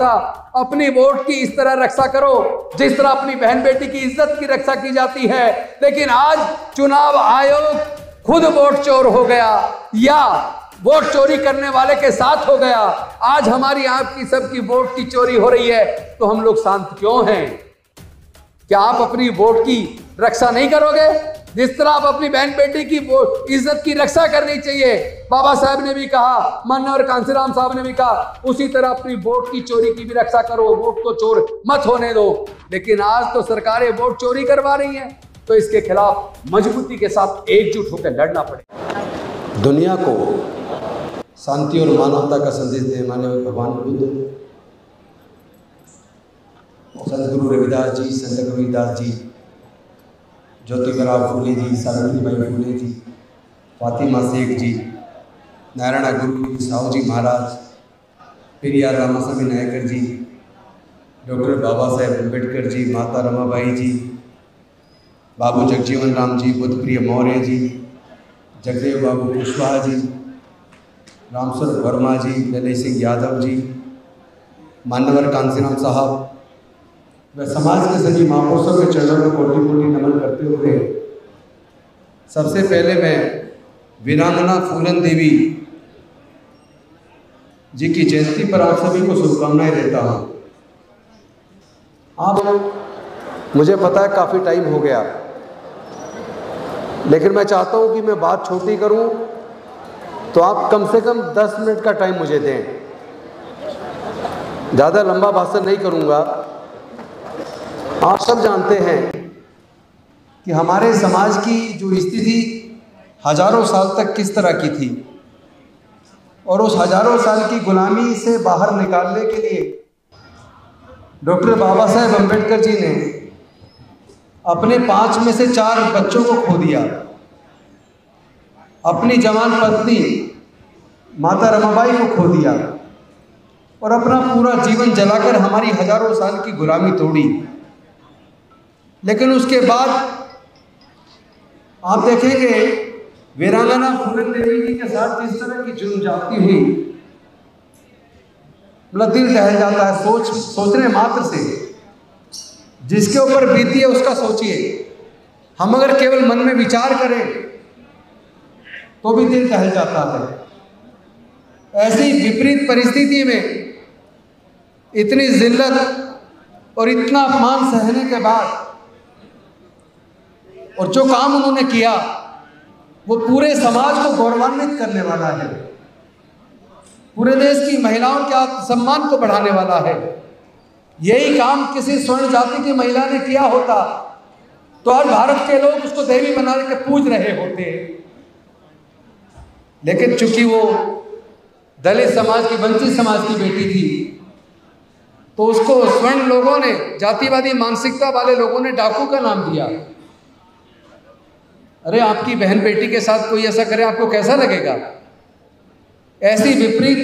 था। अपनी वोट की इस तरह रक्षा करो जिस तरह अपनी बहन बेटी की इज्जत की रक्षा की जाती है। लेकिन आज चुनाव आयोग खुद वोट चोर हो गया या वोट चोरी करने वाले के साथ हो गया। आज हमारी आपकी सबकी वोट की चोरी हो रही है तो हम लोग शांत क्यों हैं? क्या आप अपनी वोट की रक्षा नहीं करोगे? जिस तरह आप अपनी बहन बेटी की वोट इज्जत की रक्षा करनी चाहिए, बाबा साहब ने भी कहा, माननीय कांसीराम साहब ने भी कहा, उसी तरह अपनी वोट की चोरी की भी रक्षा करो। वोट को चोर मत होने दो। लेकिन आज तो सरकारें वोट चोरी करवा रही हैं, तो इसके खिलाफ मजबूती के साथ एकजुट होकर लड़ना पड़ेगा। दुनिया को शांति और मानवता का संदेश देने वाले भगवान बुद्ध, संत गुरु रविदास जी, संत कबीरदास जी, ज्योतिबा फूले जी, सावित्रीबाई फूले जी, फातिमा शेख जी, नारायण गुरु साहू जी महाराज, पेरियार रामास्वामी नायकर जी, डॉक्टर बाबा साहेब अम्बेडकर जी, माता रमाबाई जी, बाबू जगजीवन राम जी, बुद्धप्रिय मौर्य जी, जगदेव बाबू कुशवाहा जी, रामस्वरूप वर्मा जी, ललित सिंह यादव जी, मान्यवर कांसीराम साहब व समाज के सभी महापुरुषों के चरणों में कोटि कोटि नमन करते हुए सबसे पहले मैं वीरांगना फूलन देवी जी की जयंती पर आप सभी को शुभकामनाएं देता हूँ। आप मुझे पता है काफ़ी टाइम हो गया, लेकिन मैं चाहता हूँ कि मैं बात छोटी करूँ तो आप कम से कम 10 मिनट का टाइम मुझे दें। ज़्यादा लंबा भाषण नहीं करूँगा। आप सब जानते हैं कि हमारे समाज की जो स्थिति हजारों साल तक किस तरह की थी, और उस हजारों साल की गुलामी से बाहर निकालने के लिए डॉक्टर बाबा साहेब अम्बेडकर जी ने अपने 5 में से 4 बच्चों को खो दिया। अपनी जवान पत्नी माता रमाबाई को खो दिया और अपना पूरा जीवन जलाकर हमारी हजारों साल की गुलामी तोड़ी। लेकिन उसके बाद आप देखेंगे वीरांगना फूलन देवी जी के साथ जिस तरह की जुर्म जाती हुई, मतलब दिल दहल जाता है सोचने मात्र से। जिसके ऊपर बीती है उसका सोचिए। हम अगर केवल मन में विचार करें तो भी दिल दहल जाता है। ऐसी विपरीत परिस्थिति में इतनी जिल्लत और इतना अपमान सहने के बाद और जो काम उन्होंने किया वो पूरे समाज को गौरवान्वित करने वाला है, पूरे देश की महिलाओं के आत्मसम्मान को बढ़ाने वाला है। यही काम किसी स्वर्ण जाति की महिला ने किया होता तो आज भारत के लोग उसको देवी बना के पूज रहे होते। लेकिन चूंकि वो दलित समाज की, वंचित समाज की बेटी थी, तो उसको स्वर्ण लोगों ने, जातिवादी मानसिकता वाले लोगों ने डाकू का नाम दिया। अरे आपकी बहन बेटी के साथ कोई ऐसा करे आपको कैसा लगेगा? ऐसी विपरीत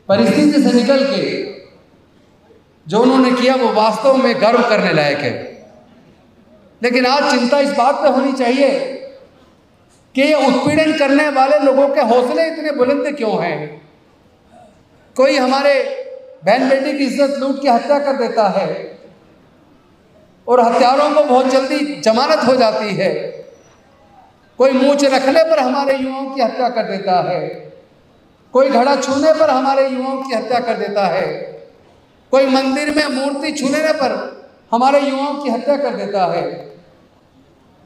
परिस्थिति से निकल के जो उन्होंने किया वो वास्तव में गर्व करने लायक है। लेकिन आज चिंता इस बात पे होनी चाहिए कि ये उत्पीड़न करने वाले लोगों के हौसले इतने बुलंद क्यों हैं? कोई हमारे बहन बेटी की इज्जत लूट के हत्या कर देता है और हत्यारों को बहुत जल्दी जमानत हो जाती है। कोई मूंछ रखने पर हमारे युवाओं की हत्या कर देता है। कोई घड़ा छूने पर हमारे युवाओं की हत्या कर देता है। कोई मंदिर में मूर्ति छूने पर हमारे युवाओं की हत्या कर देता है।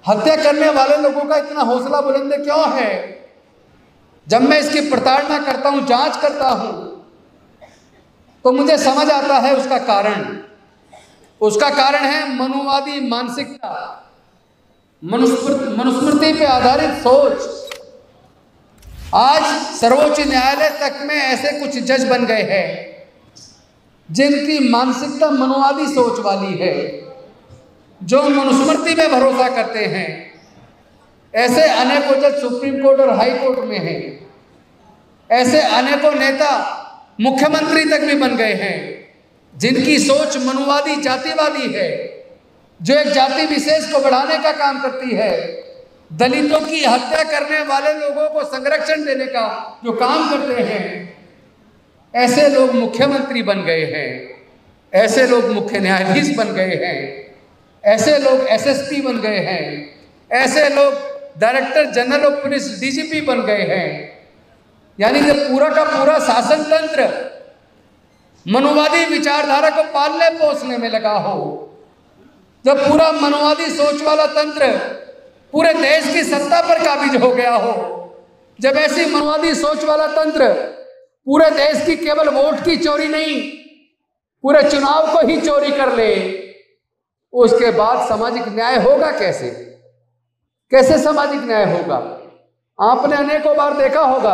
हत्या करने वाले लोगों का इतना हौसला बुलंद क्यों है? जब मैं इसकी प्रताड़ना करता हूं, जांच करता हूं, तो मुझे समझ आता है उसका कारण। उसका कारण है मनुवादी मानसिकता, मनुस्मृति पे आधारित सोच। आज सर्वोच्च न्यायालय तक में ऐसे कुछ जज बन गए हैं जिनकी मानसिकता मनुवादी सोच वाली है, जो मनुस्मृति में भरोसा करते हैं। ऐसे अनेकों जज सुप्रीम कोर्ट और हाई कोर्ट में हैं। ऐसे अनेकों नेता मुख्यमंत्री तक भी बन गए हैं जिनकी सोच मनुवादी, जातिवादी है, जो एक जाति विशेष को बढ़ाने का काम करती है। दलितों की हत्या करने वाले लोगों को संरक्षण देने का जो काम करते हैं, ऐसे लोग मुख्यमंत्री बन गए हैं, ऐसे लोग मुख्य न्यायाधीश बन गए हैं, ऐसे लोग एसएसपी बन गए हैं, ऐसे लोग director general of police DGP बन गए हैं। यानी कि पूरा का पूरा शासन तंत्र मनुवादी विचारधारा को पालने पोसने में लगा हो, जब पूरा मनुवादी सोच वाला तंत्र पूरे देश की सत्ता पर काबिज हो गया हो, जब ऐसी मनुवादी सोच वाला तंत्र पूरे देश की केवल वोट की चोरी नहीं, पूरे चुनाव को ही चोरी कर ले, उसके बाद सामाजिक न्याय होगा कैसे? कैसे सामाजिक न्याय होगा? आपने अनेकों बार देखा होगा,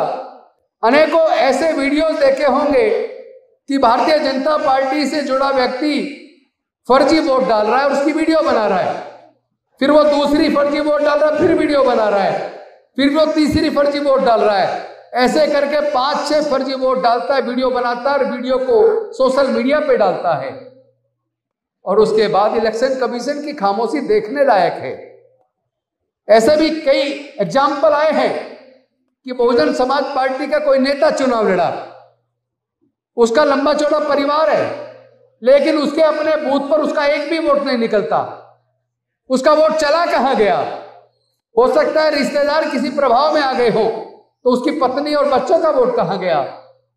अनेकों ऐसे वीडियोस देखे होंगे कि भारतीय जनता पार्टी से जुड़ा व्यक्ति फर्जी वोट डाल रहा है और उसकी वीडियो बना रहा है, फिर वो दूसरी फर्जी वोट डाल रहा है, फिर वीडियो बना रहा है, फिर वो तीसरी फर्जी वोट डाल रहा है। ऐसे करके 5-6 फर्जी वोट डालता है, वीडियो बनाता है और वीडियो को सोशल मीडिया पे डालता है। और उसके बाद इलेक्शन कमीशन की खामोशी देखने लायक है। ऐसे भी कई एग्जाम्पल आए हैं कि बहुजन समाज पार्टी का कोई नेता चुनाव लड़ा, उसका लंबा चौड़ा परिवार है, लेकिन उसके अपने बूथ पर उसका एक भी वोट नहीं निकलता। उसका वोट चला कहां गया? हो सकता है रिश्तेदार किसी प्रभाव में आ गए हो, तो उसकी पत्नी और बच्चों का वोट कहां गया?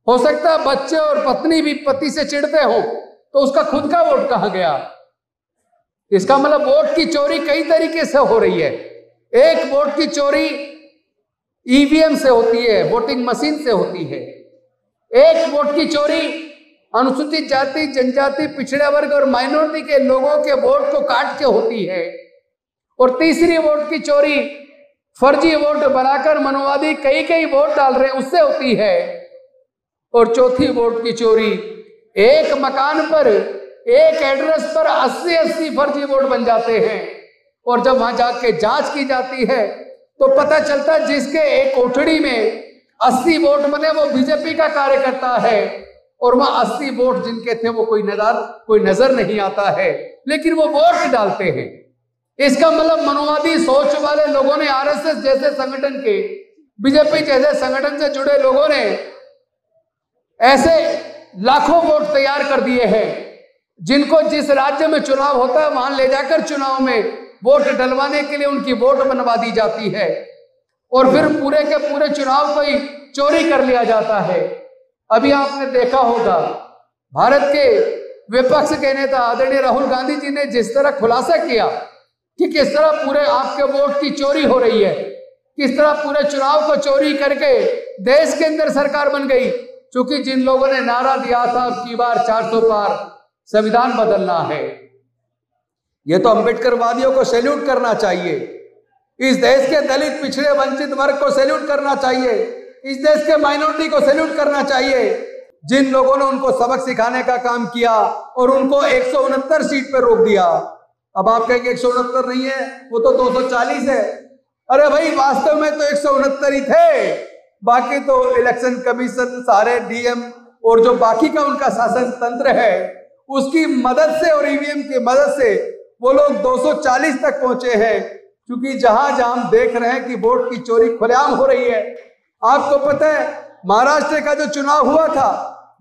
हो सकता है बच्चे और पत्नी भी पति से चिढ़ते हो, तो उसका खुद का वोट कहां गया? इसका मतलब वोट की चोरी कई तरीके से हो रही है। एक वोट की चोरी ईवीएम से होती है, वोटिंग मशीन से होती है। एक वोट की चोरी अनुसूचित जाति, जनजाति, पिछड़े वर्ग और माइनॉरिटी के लोगों के वोट को काट के होती है। और तीसरी वोट की चोरी फर्जी वोट बनाकर मनुवादी कई वोट डाल रहे हैं, उससे होती है। और चौथी वोट की चोरी एक मकान पर, एक एड्रेस पर 80-80 फर्जी वोट बन जाते हैं, और जब वहां जाके जांच की जाती है तो पता चलता है जिसके एक कोठड़ी में 80 वोट बने वो बीजेपी का कार्यकर्ता है, और वहां 80 वोट जिनके थे वो कोई नजर नहीं आता है, लेकिन वो वोट डालते हैं। इसका मतलब मनुवादी सोच वाले लोगों ने, आरएसएस जैसे संगठन के, बीजेपी जैसे संगठन से जुड़े लोगों ने ऐसे लाखों वोट तैयार कर दिए हैं, जिनको जिस राज्य में चुनाव होता है वहां ले जाकर चुनाव में वोट डलवाने के लिए उनकी वोट बनवा दी जाती है, और फिर पूरे के पूरे चुनाव को ही चोरी कर लिया जाता है। अभी आपने देखा होगा भारत के विपक्ष के नेता आदरणीय राहुल गांधी जी ने जिस तरह खुलासा किया कि किस तरह पूरे आपके वोट की चोरी हो रही है, किस तरह पूरे चुनाव को चोरी करके देश के अंदर सरकार बन गई। क्योंकि जिन लोगों ने नारा दिया था अब की बार 400 पार संविधान बदलना है, ये तो अंबेडकरवादियों को सैल्यूट करना चाहिए, इस देश के दलित, पिछड़े, वंचित वर्ग को सैल्यूट करना चाहिए, इस देश के माइनॉरिटी को सैल्यूट करना चाहिए, जिन लोगों ने उनको सबक सिखाने का काम किया और उनको 169 सीट पर रोक दिया। अब आप कहेंगे 169 नहीं है, वो तो 240 है। अरे भाई, वास्तव में तो 169 ही थे, बाकी तो इलेक्शन कमीशन, सारे डीएम और जो बाकी का उनका शासन तंत्र है उसकी मदद से और ईवीएम की मदद से वो लोग 240 तक पहुंचे हैं। क्योंकि जहां जहां हम देख रहे हैं कि वोट की चोरी खुलेआम हो रही है। आपको पता है महाराष्ट्र का जो चुनाव हुआ था,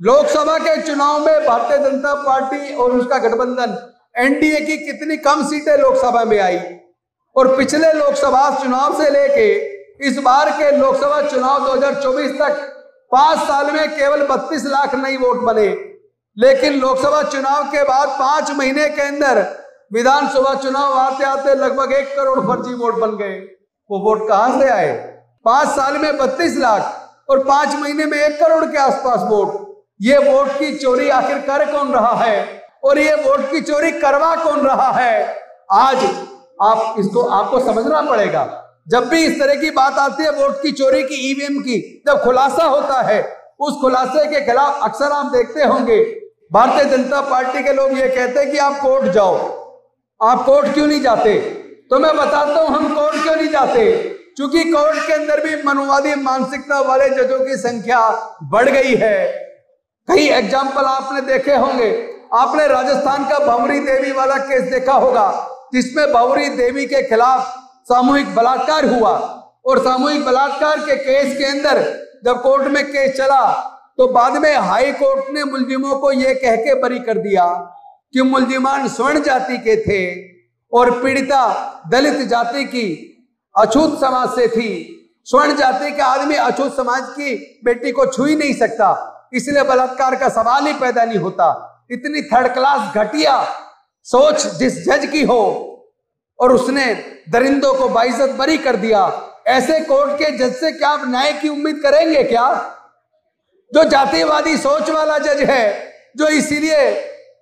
लोकसभा के चुनाव में भारतीय जनता पार्टी और उसका गठबंधन एनडीए की कितनी कम सीटें लोकसभा में आई, और पिछले लोकसभा चुनाव से लेके इस बार के लोकसभा चुनाव 2024 तक 5 साल में केवल 32 लाख नई वोट बने। लेकिन लोकसभा चुनाव के बाद 5 महीने के अंदर विधानसभा चुनाव आते आते लगभग 1 करोड़ फर्जी वोट बन गए। वो वोट कहां से आए? 5 साल में 32 लाख और 5 महीने में 1 करोड़ के आसपास वोट। ये वोट की चोरी आखिर कर कौन रहा है, और ये वोट की चोरी करवा कौन रहा है? आज आपको समझना पड़ेगा। जब भी इस तरह की बात आती है वोट की चोरी की, ईवीएम की, जब खुलासा होता है, उस खुलासे के खिलाफ अक्सर आप देखते होंगे भारतीय जनता पार्टी के लोग ये कहते हैं कि आप कोर्ट जाओ। आप कोर्ट क्यों नहीं जाते? तो मैं बताता हूं हम कोर्ट क्यों नहीं जाते। क्योंकि कोर्ट के अंदर भी मनुवादी मानसिकता वाले जजों की संख्या बढ़ गई है। कई एग्जाम्पल आपने देखे होंगे। आपने राजस्थान का भंवरी देवी वाला केस देखा होगा, जिसमें भंवरी देवी के खिलाफ सामूहिक बलात्कार हुआ, और सामूहिक बलात्कार के केस के अंदर जब कोर्ट में केस चला तो बाद में हाई कोर्ट ने मुलजिमों को यह कह के बरी कर दिया कि मुलजिमान स्वर्ण जाति के थे और पीड़िता दलित जाति की अछूत समाज से थी। स्वर्ण जाति का आदमी अछूत समाज की बेटी को छू ही नहीं सकता, इसलिए बलात्कार का सवाल ही पैदा नहीं होता। इतनी थर्ड क्लास घटिया सोच जिस जज की हो और उसने दरिंदों को बाइज्जत बरी कर दिया, ऐसे कोर्ट के जज से क्या आप न्याय की उम्मीद करेंगे क्या? जो जातिवादी सोच वाला जज है, जो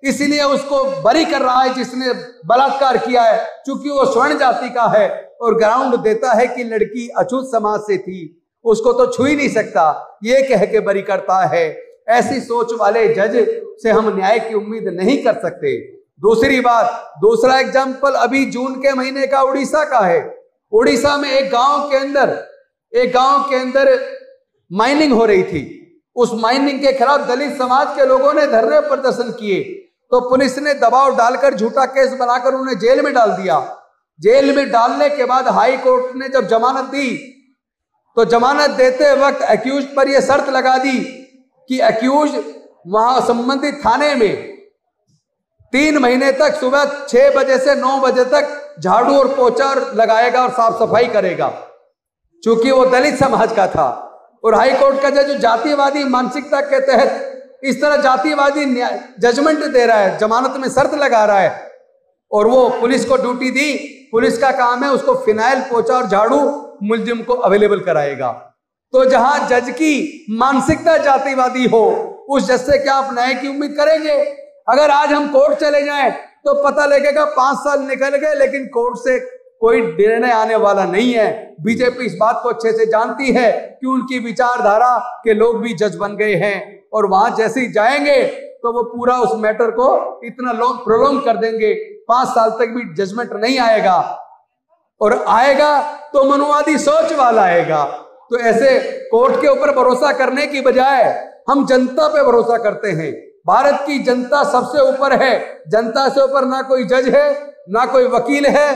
इसीलिए उसको बरी कर रहा है जिसने बलात्कार किया है, क्योंकि वो स्वर्ण जाति का है और ग्राउंड देता है कि लड़की अछूत समाज से थी, उसको तो छू ही नहीं सकता, ये कह के बरी करता है। ऐसी सोच वाले जज से हम न्याय की उम्मीद नहीं कर सकते। दूसरी बात, दूसरा एग्जाम्पल अभी जून के महीने का उड़ीसा का है। उड़ीसा में एक गांव के अंदर माइनिंग हो रही थी। उस माइनिंग के खिलाफ दलित समाज के लोगों ने धरने प्रदर्शन किए, तो पुलिस ने दबाव डालकर झूठा केस बनाकर उन्हें जेल में डाल दिया। जेल में डालने के बाद हाई कोर्ट ने जब जमानत दी, तो जमानत देते वक्त अक्यूज पर यह शर्त लगा दी कि अक्यूज वहां संबंधित थाने में 3 महीने तक सुबह 6 बजे से 9 बजे तक झाड़ू और पोछा लगाएगा और साफ सफाई करेगा, क्योंकि वो दलित समाज का था। और हाई कोर्ट का जज जातिवादी मानसिकता के तहत इस तरह जातिवादी जजमेंट दे रहा है, जमानत में शर्त लगा रहा है, और वो पुलिस को ड्यूटी दी। पुलिस का काम है उसको फिनाइल, पोछा और झाड़ू मुलजिम को अवेलेबल कराएगा। तो जहां जज की मानसिकता जातिवादी हो, उस जज से क्या आप न्याय की उम्मीद करेंगे? अगर आज हम कोर्ट चले जाएं तो पता लगेगा 5 साल निकल गए, लेकिन कोर्ट से कोई निर्णय आने वाला नहीं है। बीजेपी इस बात को अच्छे से जानती है कि उनकी विचारधारा के लोग भी जज बन गए हैं, और वहां जैसे ही जाएंगे तो वो पूरा उस मैटर को इतना लॉन्ग प्रोलॉन्ग कर देंगे, 5 साल तक भी जजमेंट नहीं आएगा, और आएगा तो मनुवादी सोच वाला आएगा। तो ऐसे कोर्ट के ऊपर भरोसा करने की बजाय हम जनता पे भरोसा करते हैं। भारत की जनता सबसे ऊपर है, जनता से ऊपर ना कोई जज है, ना कोई वकील है,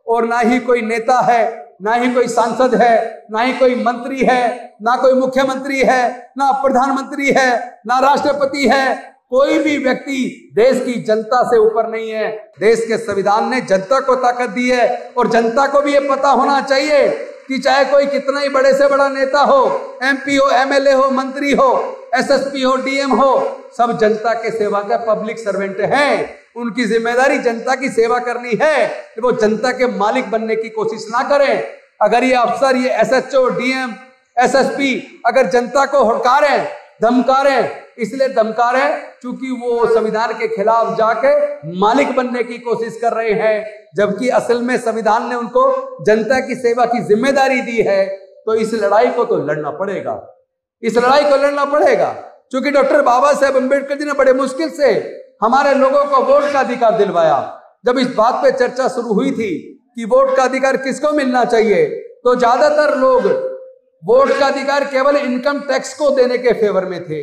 और ना ही कोई नेता है, ना ही कोई सांसद है, ना ही कोई मंत्री है, ना कोई मुख्यमंत्री है, ना प्रधानमंत्री है, ना राष्ट्रपति है। कोई भी व्यक्ति देश की जनता से ऊपर नहीं है। देश के संविधान ने जनता को ताकत दी है, और जनता को भी ये पता होना चाहिए कि चाहे कोई कितना ही बड़े से बड़ा नेता हो, एमपी हो, एमएलए हो, मंत्री हो, एसएसपी हो, डीएम हो, सब जनता के सेवा का पब्लिक सर्वेंट हैं। उनकी जिम्मेदारी जनता की सेवा करनी है, वो जनता के मालिक बनने की कोशिश ना करें। अगर ये अफसर, ये एसएचओ, डीएम, एसएसपी अगर जनता को हड़कारें, धमकारें, इसलिए धमकारें क्योंकि वो संविधान के खिलाफ जाके मालिक बनने की कोशिश कर रहे हैं, जबकि असल में संविधान ने उनको जनता की सेवा की जिम्मेदारी दी है। तो इस लड़ाई को तो लड़ना पड़ेगा, इस लड़ाई को लड़ना पड़ेगा, क्योंकि डॉक्टर बाबा साहेब अम्बेडकर जी ने बड़े मुश्किल से हमारे लोगों को वोट का अधिकार दिलवाया। जब इस बात पे चर्चा शुरू हुई थी कि वोट का अधिकार किसको मिलना चाहिए, तो ज्यादातर लोग वोट का अधिकार केवल इनकम टैक्स को देने के फेवर में थे,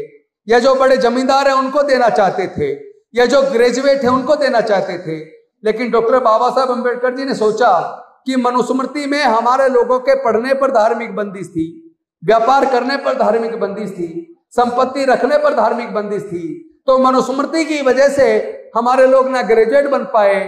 या जो बड़े जमींदार हैं उनको देना चाहते थे, या जो ग्रेजुएट है उनको देना चाहते थे। लेकिन डॉक्टर बाबा साहब अम्बेडकर जी ने सोचा कि मनुस्मृति में हमारे लोगों के पढ़ने पर धार्मिक बंदिश थी, व्यापार करने पर धार्मिक बंदिश थी, संपत्ति रखने पर धार्मिक बंदिश थी। तो मनुस्मृति की वजह से हमारे लोग ना ग्रेजुएट बन पाए,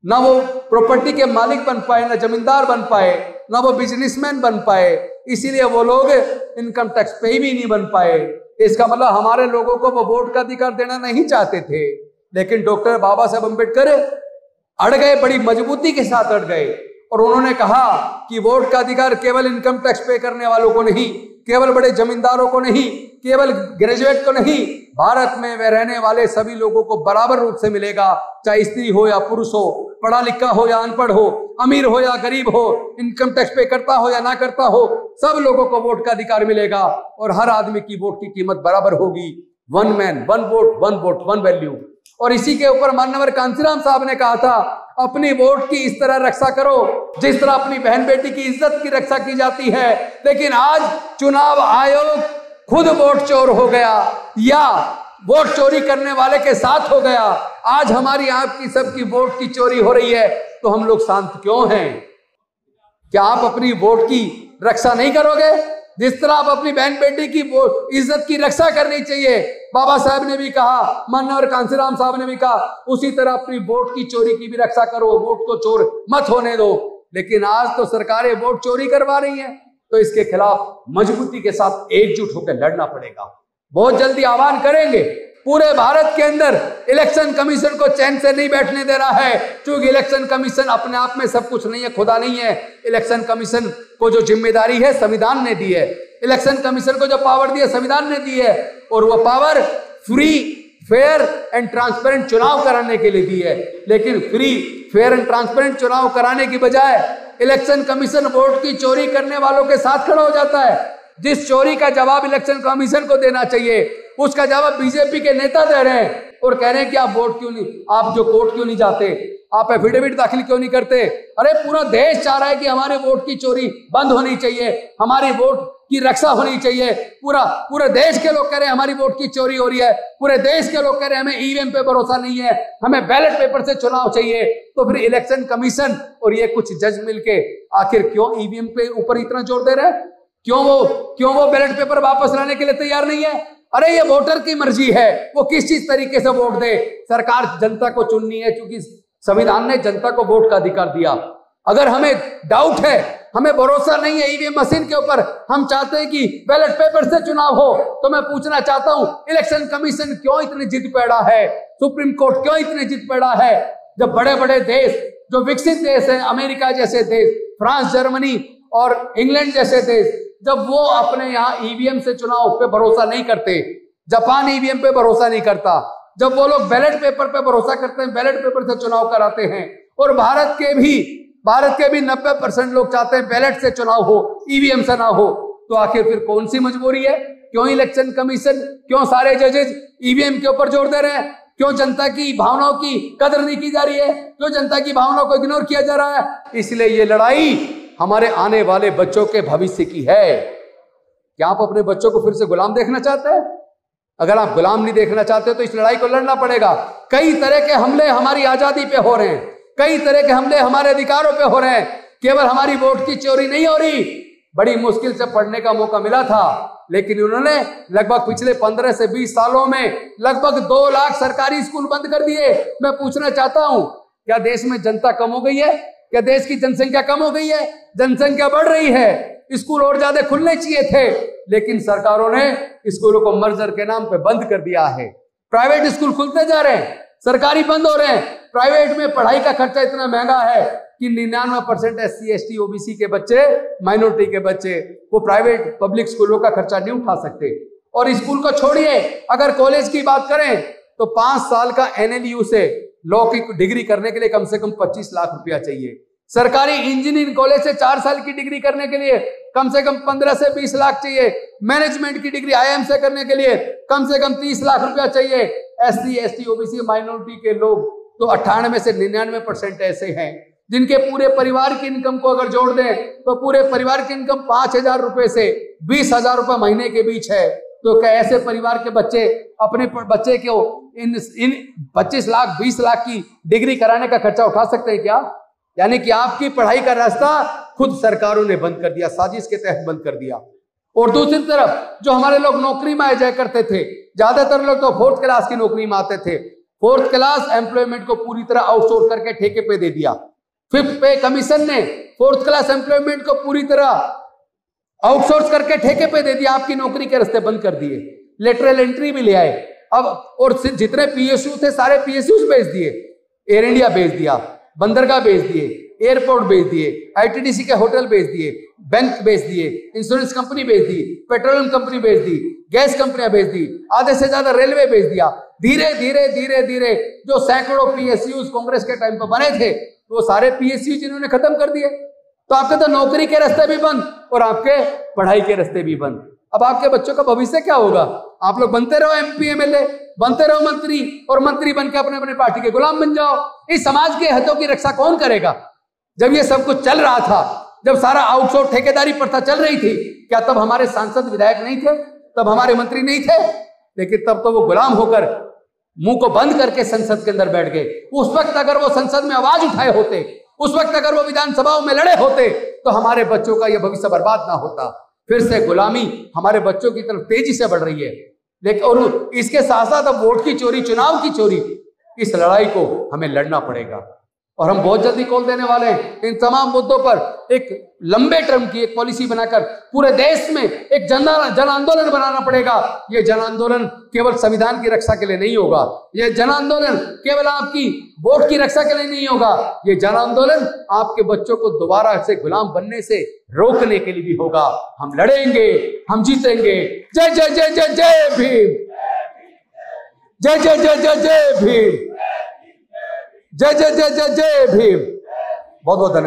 ना वो प्रॉपर्टी के मालिक बन पाए, ना जमींदार बन पाए, ना वो बिजनेसमैन बन पाए, इसीलिए वो लोग इनकम टैक्स पे भी नहीं बन पाए। इसका मतलब हमारे लोगों को वो वोट का अधिकार देना नहीं चाहते थे। लेकिन डॉक्टर बाबा साहब अम्बेडकर अड़ गए, बड़ी मजबूती के साथ अड़ गए, और उन्होंने कहा कि वोट का अधिकार केवल इनकम टैक्स पे करने वालों को नहीं, केवल बड़े जमींदारों को नहीं, केवल ग्रेजुएट को नहीं, भारत में वे रहने वाले सभी लोगों को बराबर रूप से मिलेगा, चाहे स्त्री हो या पुरुष हो, पढ़ा लिखा हो या अनपढ़ हो, अमीर हो या गरीब हो, इनकम टैक्स पे करता हो या ना करता हो, सब लोगों को वोट का अधिकार मिलेगा, और हर आदमी की वोट की कीमत बराबर होगी। 1 मैन 1 वोट 1 वोट 1 वैल्यू। और इसी के ऊपर माननीय कांचीराम साहब ने कहा था, अपनी वोट की इस तरह रक्षा करो जिस तरह अपनी बहन बेटी की इज्जत की रक्षा की जाती है। लेकिन आज चुनाव आयोग खुद वोट चोर हो गया, या वोट चोरी करने वाले के साथ हो गया। आज हमारी आपकी सबकी वोट की चोरी हो रही है, तो हम लोग शांत क्यों हैं? क्या आप अपनी वोट की रक्षा नहीं करोगे? जिस तरह आप अपनी बहन बेटी की इज्जत की रक्षा करनी चाहिए, बाबा साहब ने भी कहा, माननीय कांसीराम साहब ने भी कहा, उसी तरह अपनी वोट की चोरी की भी रक्षा करो, वोट को चोर मत होने दो। लेकिन आज तो सरकारें वोट चोरी करवा रही हैं, तो इसके खिलाफ मजबूती के साथ एकजुट होकर लड़ना पड़ेगा। बहुत जल्दी आह्वान करेंगे। पूरे भारत के अंदर इलेक्शन कमीशन को चैन से नहीं बैठने दे रहा है, क्योंकि इलेक्शन कमीशन अपने आप में सब कुछ नहीं है, खुदा नहीं है। इलेक्शन कमीशन को जो जिम्मेदारी है संविधान ने दी है, इलेक्शन कमीशन को जो पावर दी है संविधान ने दी है, और वो power free, fair and transparent चुनाव कराने के लिए दी है। लेकिन फ्री, फेयर एंड ट्रांसपेरेंट चुनाव कराने की बजाय इलेक्शन कमीशन वोट की चोरी करने वालों के साथ खड़ा हो जाता है। जिस चोरी का जवाब इलेक्शन कमीशन को देना चाहिए, उसका जवाब बीजेपी के नेता दे रहे हैं और कह रहे हैं कि आप वोट क्यों नहीं, आप जो कोर्ट क्यों नहीं जाते, आप एफिडेविट दाखिल क्यों नहीं करते। अरे पूरा देश चाह रहा है कि हमारे वोट की चोरी बंद होनी चाहिए, हमारी वोट की रक्षा होनी चाहिए। पूरे देश के लोग कह रहे हैं हमारी वोट की चोरी हो रही है, पूरे देश के लोग कह रहे हैं हमें ईवीएम पे भरोसा नहीं है, हमें बैलेट पेपर से चुनाव चाहिए। तो फिर इलेक्शन कमीशन और ये कुछ जज मिलके आखिर क्यों ईवीएम पे ऊपर इतना जोर दे रहे हैं? क्यों वो बैलेट पेपर वापस लाने के लिए तैयार नहीं है? अरे ये वोटर की मर्जी है, वो किस चीज तरीके से वोट दे। सरकार जनता को चुननी है, क्योंकि संविधान ने जनता को वोट का अधिकार दिया। अगर हमें डाउट है, हमें भरोसा नहीं है ईवीएम मशीन के ऊपर, हम चाहते हैं कि बैलेट पेपर से चुनाव हो, तो मैं पूछना चाहता हूं इलेक्शन कमीशन क्यों इतनी जिद पैदा है, सुप्रीम कोर्ट क्यों इतनी जिद पैदा है? जब बड़े बड़े देश, जो विकसित देश हैं, अमेरिका जैसे देश, फ्रांस, जर्मनी और इंग्लैंड जैसे देश, जब वो अपने यहाँ ईवीएम से चुनाव पे भरोसा नहीं करते, जापान ईवीएम पे भरोसा नहीं करता, जब वो लोग बैलेट पेपर पे भरोसा करते हैं, बैलेट पेपर से चुनाव कराते हैं, और भारत के भी 90% लोग चाहते हैं बैलेट से चुनाव हो, ईवीएम से ना हो, तो आखिर फिर कौन सी मजबूरी है? क्यों इलेक्शन कमीशन, क्यों सारे जजेस ईवीएम के ऊपर जोर दे रहे हैं? क्यों जनता की भावनाओं की कदर नहीं की जा रही है? क्यों जनता की भावनाओं को इग्नोर किया जा रहा है? इसलिए ये लड़ाई हमारे आने वाले बच्चों के भविष्य की है। क्या आप अपने बच्चों को फिर से गुलाम देखना चाहते हैं? अगर आप गुलाम नहीं देखना चाहते तो इस लड़ाई को लड़ना पड़ेगा। कई तरह के हमले हमारी आजादी पे हो रहे हैं, कई तरह के हमले हमारे अधिकारों पे हो रहे हैं। केवल हमारी वोट की चोरी नहीं हो रही, बड़ी मुश्किल से पढ़ने का मौका मिला था, लेकिन उन्होंने लगभग पिछले 15 से 20 सालों में लगभग 2 लाख सरकारी स्कूल बंद कर दिए। मैं पूछना चाहता हूं, क्या देश में जनता कम हो गई है? क्या देश की जनसंख्या कम हो गई है? जनसंख्या बढ़ रही है। स्कूल और ज्यादा खुलने चाहिए थे, लेकिन सरकारों ने स्कूलों को मर्जर के नाम पे बंद कर दिया है। प्राइवेट स्कूल खुलते जा रहे हैं, सरकारी बंद हो रहे हैं। प्राइवेट में पढ़ाई का खर्चा इतना महंगा है कि 99% SC ST OBC के बच्चे, माइनॉरिटी के बच्चे, वो प्राइवेट पब्लिक स्कूलों का खर्चा नहीं उठा सकते। और स्कूल को छोड़िए, अगर कॉलेज की बात करें तो 5 साल का NLU से लॉ की डिग्री करने के लिए कम से कम 25 लाख रुपया चाहिए। सरकारी इंजीनियरिंग कॉलेज से 4 साल की डिग्री करने के लिए कम से कम 15 से 20 लाख चाहिए। मैनेजमेंट की डिग्री IIM से करने के लिए कम से कम 30 लाख रुपया चाहिए। SC ST OBC माइनॉरिटी के लोग तो 98 से 99% ऐसे हैं जिनके पूरे परिवार की इनकम को अगर जोड़ दें तो पूरे परिवार की इनकम 5,000 रुपए से 20,000 रुपए महीने के बीच है। तो क्या ऐसे परिवार के बच्चे अपने बच्चे को इन 25 लाख 20 लाख की डिग्री कराने का खर्चा उठा सकते हैं क्या? यानी कि आपकी पढ़ाई का रास्ता खुद सरकारों ने बंद कर दिया, साजिश के तहत बंद कर दिया। और दूसरी तरफ जो हमारे लोग नौकरी में आ जाया करते थे, ज्यादातर लोग तो 4th क्लास की नौकरी में आते थे, 4th क्लास एम्प्लॉयमेंट को पूरी तरह आउटसोर्स करके ठेके पे दे दिया। 5th पे कमीशन ने 4th क्लास एम्प्लॉयमेंट को पूरी तरह आउटसोर्स करके ठेके पे दे दिया, आपकी नौकरी के रास्ते बंद कर दिए। लेटरल एंट्री भी ले आए अब, और जितने PSU थे सारे PSUs बेच दिए, एयर इंडिया बेच दिया, बंदरगाह बेच दिए, एयरपोर्ट बेच दिए, ITDC के होटल बेच दिए, बैंक बेच दिए, इंश्योरेंस कंपनी बेच दी, पेट्रोलियम कंपनी बेच दी, गैस कंपनियां बेच दी, आधे से ज्यादा रेलवे बेच दिया। धीरे धीरे धीरे धीरे जो सैकड़ों PSUs कांग्रेस के टाइम पर बने थे वो सारे PSU जिन्होंने खत्म कर दिए। तो आपके तो नौकरी के रास्ते भी बंद और आपके पढ़ाई के रास्ते भी बंद। अब आपके बच्चों का भविष्य क्या होगा? आप लोग बनते रहो MP MLA, बनते रहो मंत्री, और मंत्री बनकर अपने अपने पार्टी के गुलाम बन जाओ। इस समाज के हितों की रक्षा कौन करेगा? जब ये सब कुछ चल रहा था, जब सारा आउटसोर्स ठेकेदारी प्रथा चल रही थी, क्या तब हमारे सांसद विधायक नहीं थे? तब हमारे मंत्री नहीं थे? लेकिन तब तो वो गुलाम होकर मुंह को बंद करके संसद के अंदर बैठ गए। उस वक्त अगर वो संसद में आवाज उठाए होते, उस वक्त अगर वो विधानसभाओं में लड़े होते, तो हमारे बच्चों का यह भविष्य बर्बाद ना होता। फिर से गुलामी हमारे बच्चों की तरफ तेजी से बढ़ रही है। लेकिन और इसके साथ साथ अब वोट की चोरी, चुनाव की चोरी, इस लड़ाई को हमें लड़ना पड़ेगा और हम बहुत जल्दी कॉल देने वाले हैं। इन तमाम मुद्दों पर एक लंबे टर्म की एक पॉलिसी बनाकर पूरे देश में एक जन आंदोलन बनाना पड़ेगा। ये जन आंदोलन केवल संविधान की रक्षा के लिए नहीं होगा, ये जन आंदोलन केवल आपकी वोट की रक्षा के लिए नहीं होगा, ये जन आंदोलन आपके बच्चों को दोबारा से गुलाम बनने से रोकने के लिए भी होगा। हम लड़ेंगे, हम जीतेंगे। जय जय जय जय जय भीम, जय जय जय जय जय भीम, जय जय जय जय जय भीम। बहुत बहुत धन्यवाद।